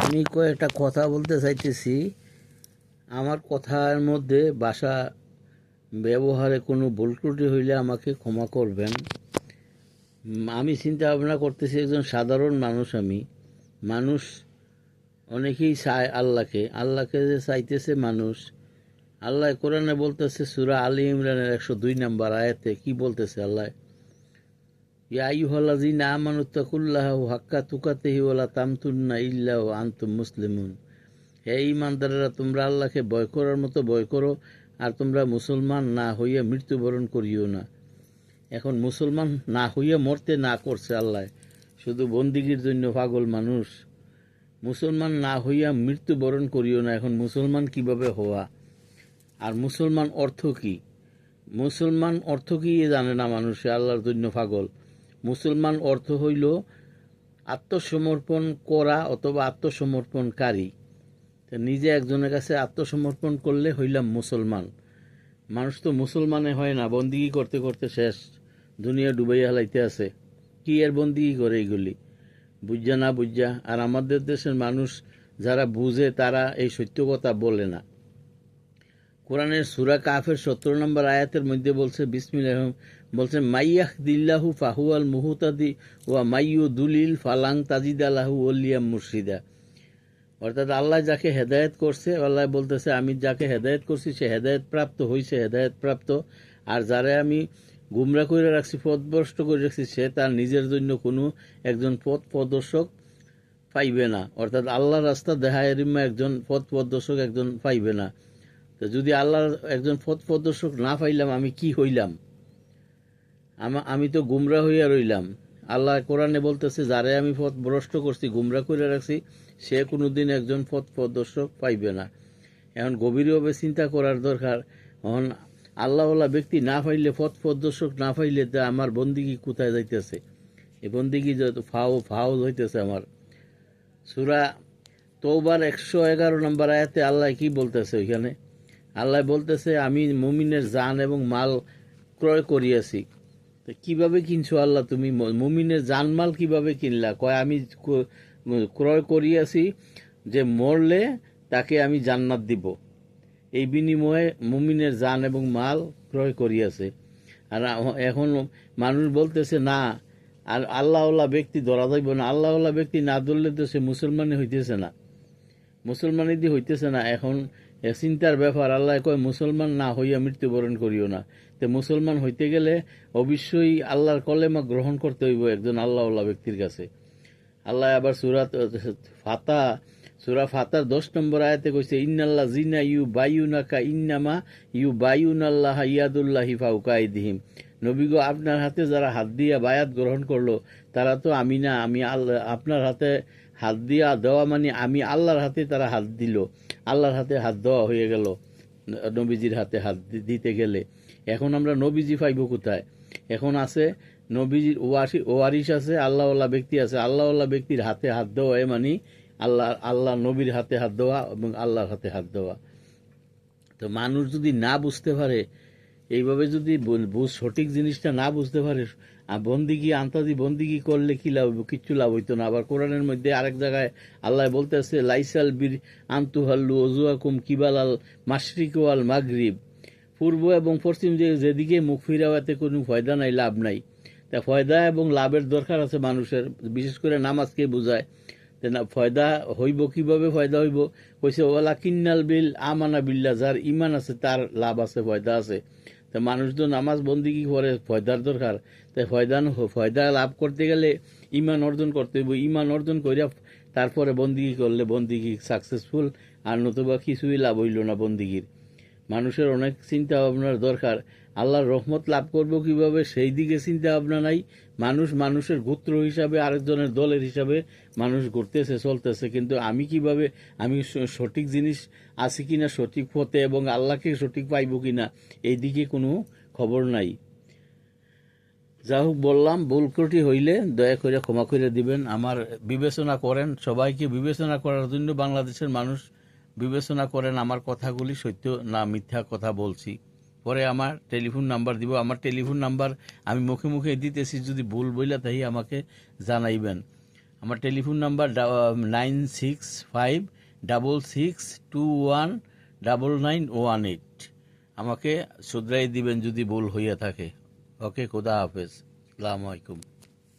আমি কয়েকটা কথা বলতে চাইতেছি। আমার কথার মধ্যে ভাষা ব্যবহারে কোনো ভুল ত্রুটি হইলে আমাকে ক্ষমা করবেন। আমি চিন্তা ভাবনা করতেছি, একজন সাধারণ মানুষ। মানুষ অনেকেই চায় আল্লাহকে যে চাইতেছে মানুষ। আল্লাহ কোরআনে বলতেছে, সূরা আলী ইমরানের 102 নম্বর আয়াতে কি বলতেছে আল্লাহ? ইয়া আইয়ুহাল্লাযীনা আমানুত্তাকুল্লাহা হাক্কা তুকাতিহি ওয়া লা তামুতুন্না ইল্লা ওয়া আনতুম মুসলিমুন। হে ঈমানদারেরা, তোমরা আল্লাহকে ভয় করার মতো ভয় করো, আর তোমরা মুসলমান না হইয়া মৃত্যুবরণ করিও না। এখন মুসলমান না হইয়া মরতে না করছে আল্লাহ, শুধু বন্দিগির জন্য পাগল মানুষ। মুসলমান না হইয়া মৃত্যুবরণ করিও না। এখন মুসলমান কিভাবে হওয়া? আর মুসলমান অর্থ কি? মুসলমান অর্থ কি জানে না মানুষে, আল্লাহর জন্য পাগল। মুসলমান অর্থ হইল আত্মসমর্পণ করা অথবা আত্মসমর্পণকারী। নিজে একজনের কাছে আত্মসমর্পণ করলে হইলাম মুসলমান। মানুষ তো মুসলমানে হয় না, বন্দিগি করতে করতে শেষ, দুনিয়া ডুবাইয়া হালাইতে আছে। কি এর বন্দিগি করে এইগুলি বুঝা না বুঝা। আর আমাদের দেশের মানুষ যারা বুঝে তারা এই সত্য কথা বলে না। কোরআনের সূরা কাফের 17 নম্বর আয়াতের মধ্যে বলছে, বিসমিল্লাহ বলছে, মাইয়াহদিল্লাহু ফাহুয়াল মুহতাদি ওয়া মাইয়ুদুলিল ফালাং তাজিদালাহু ওলিয়াম মুর্শিদা। অর্থাৎ আল্লাহ যাকে হেদায়েত করছে, আল্লাহ বলতেছে আমি যাকে হেদায়েত করছি সে হেদায়েত প্রাপ্ত হইছে, হেদায়েত প্রাপ্ত। আর যারা আমি গুমরা করে রাখছি, পথভ্রষ্ট করে রাখছি, সে তার নিজের জন্য কোনো একজন পথ প্রদর্শক পাইবে না। অর্থাৎ আল্লাহ রাস্তা দেখাইরিমা একজন পথ প্রদর্শক একজন পাইবে না। তো যদি আল্লাহর একজন পথ প্রদর্শক না পাইলাম, আমি কি হইলাম? আমি তো গুমরা হইয়া রইলাম। আল্লাহ কোরআনে বলতেছে, যারে আমি পথ ভ্রষ্ট করছি, গুমরা করে রাখছি, সে কোনোদিন একজন পথ প্রদর্শক পাইবে না। এখন গভীরভাবে চিন্তা করার দরকার। এখন আল্লাহওয়ালা ব্যক্তি না পাইলে, পথ প্রদর্শক না পাইলে, তা আমার বন্দিগি কোথায় যাইতেছে? এই বন্দিগি যত ফাও হইতেছে আমার। সূরা তওবার 111 নম্বর আয়াতে আল্লাহ কি বলতেছে? ওইখানে আল্লাহ বলতেছে, আমি মুমিনের জান এবং মাল ক্রয় করিয়াছি। তো কিভাবে কিনছো আল্লাহ? তুমি মুমিনের জানমাল কিভাবে কিনলা? কয় আমি ক্রয় করিয়াছি যে মরলে তাকে আমি জান্নাত দিব, এই বিনিময়ে মুমিনের জান এবং মাল ক্রয় করিয়াছে। আর এখন মানুষ বলতেছে না, আর আল্লাহওয়ালা ব্যক্তি ধরা যাইব না। আল্লাহওয়ালা ব্যক্তি না ধরলে তো সে মুসলমানই হইতেছে না, মুসলমানই দিয়ে হইতেছে না। এখন চিন্তার ব্যাপার। আল্লাহ কয় মুসলমান না হইয়া মৃত্যুবরণ করিও না। তো মুসলমান হইতে গেলে অবশ্যই আল্লাহর কলেমা গ্রহণ করতে হইব একজন আল্লাহওয়ালা ব্যক্তির কাছে। আল্লাহ আবার সূরা ফাতার 10 নম্বর আয়াতে কইছে, ইন্নাল্লাহ জিনা ইউ বায়ুনাকা ইন্নামা ইউ বায়ুনাল্লাহ ইয়াদুল্লাহি ফাউকা আইদিহিম। নবী গো, আপনার হাতে যারা হাত দিয়া বায়াত গ্রহণ করলো, তারা তো আমি না, আমি আল্লাহ। আপনার হাতে হাত দিয়া দেওয়া মানে আমি আল্লাহর হাতে তারা হাত দিল, আল্লাহর হাতে হাত দেওয়া হয়ে গেল নবীজির হাতে হাত দিতে গেলে। এখন আমরা নবীজি পাইব কোথায়? এখন আছে নবীজির ওয়ারিশ আছে, আল্লাহওয়ালা ব্যক্তি আছে। আল্লাহওয়ালা ব্যক্তির হাতে হাত দেওয়া মানে আল্লাহ নবীর হাতে হাত দেওয়া এবং আল্লাহর হাতে হাত দেওয়া। তো মানুষ যদি না বুঝতে পারে, এইভাবে যদি সঠিক জিনিসটা না বুঝতে পারে, বন্দিগি আন্তাজি বন্দিগি করলে কি লাভ হইব? কিচ্ছু লাভ হইতো না। আবার কোরআনের মধ্যে আরেক জায়গায় আল্লাহ বলতেছে, লাইসাল বীর আন্তুহাল্লু অজুয়াকুম কিবালাল মাশরিক ওয়াল মাগরিব। পূর্ব এবং পশ্চিম যেদিকে মুখ ফিরাও, এতে কোনো ফয়দা নাই, লাভ নাই। তা ফয়দা এবং লাভের দরকার আছে মানুষের, বিশেষ করে নামাজকে বোঝায়। ফয়দা হইব কিভাবে? ফয়দা হইব কইছে, ওলা কিন্নাল বিল আমানা বিল্লাহ, যার ইমান আছে তার লাভ আছে, ফয়দা আছে। তা মানুষ তো নামাজ বন্দিগি করে, ফয়দার দরকার। তাই ফয়দা লাভ করতে গেলে ইমান অর্জন করতে হইব। ইমান অর্জন করিয়া তারপরে বন্দিগি করলে বন্দিগি সাকসেসফুল, আর নতুবা কিছুই লাভ হইল না বন্দিগির। মানুষের অনেক চিন্তা ভাবনার দরকার। আল্লাহর রহমত লাভ করব কিভাবে, সেই দিকে চিন্তা ভাবনা নাই। মানুষের গোত্র হিসাবে, আরেকজনের দলের হিসাবে মানুষ ঘুরতেছে, চলতেছে। কিন্তু আমি কিভাবে, আমি সঠিক জিনিস আছি কিনা, সঠিক পথে, এবং আল্লাহকে সঠিক পাইব কিনা, এই দিকে কোনো খবর নাই। যা হোক বললাম, ভুল ত্রুটি হইলে দয়া করে ক্ষমা করে দিবেন। আমার বিবেচনা করেন, সবাইকে বিবেচনা করার জন্য বাংলাদেশের মানুষ বিবেচনা করেন আমার কথাগুলি সত্য না মিথ্যা কথা বলছি। পরে আমার টেলিফোন নাম্বার দিব। আমার টেলিফোন নাম্বার আমি মুখে মুখে দিতেছি, যদি ভুল বইলা তাই আমাকে জানাইবেন। আমার টেলিফোন নাম্বার 9656621998। আমাকে শুধরাই দিবেন যদি ভুল হইয়া থাকে। ওকে, খোদা হাফেজ, আসসালামু আলাইকুম।